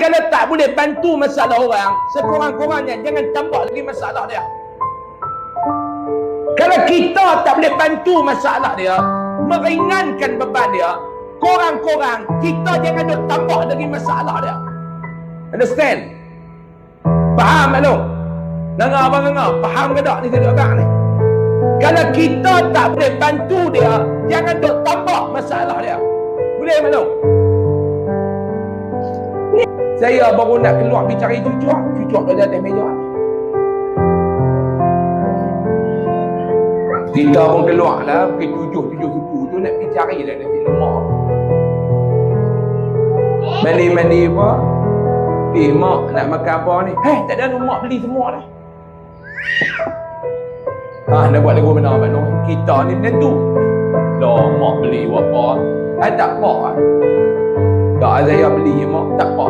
kalau tak boleh bantu masalah orang, sekurang-kurangnya jangan tambah lagi masalah dia. Kalau kita tak boleh bantu masalah dia, meringankan beban dia, korang-korang kita jangan duk tambah lagi masalah dia. Understand? Faham tak tu? Dengar abang dengar, faham ke tak ni kedua abang ni? Kalau kita tak boleh bantu dia, jangan duk tambah masalah dia. Boleh tak tu? Saya baru nak keluar pergi cari cucuk kat atas meja. Kita pun keluar lah, pergi tujuh suku tu nak pergi cari lah nanti rumah. Mandi apa? Mak nak makan apa ni? Tak ada mak beli semua dah. Nak buat lagu mana abang Noh? Kita ni macam tu. Dah mak beli buat apa? Tak apa. Tak saya beli mak, tak apa.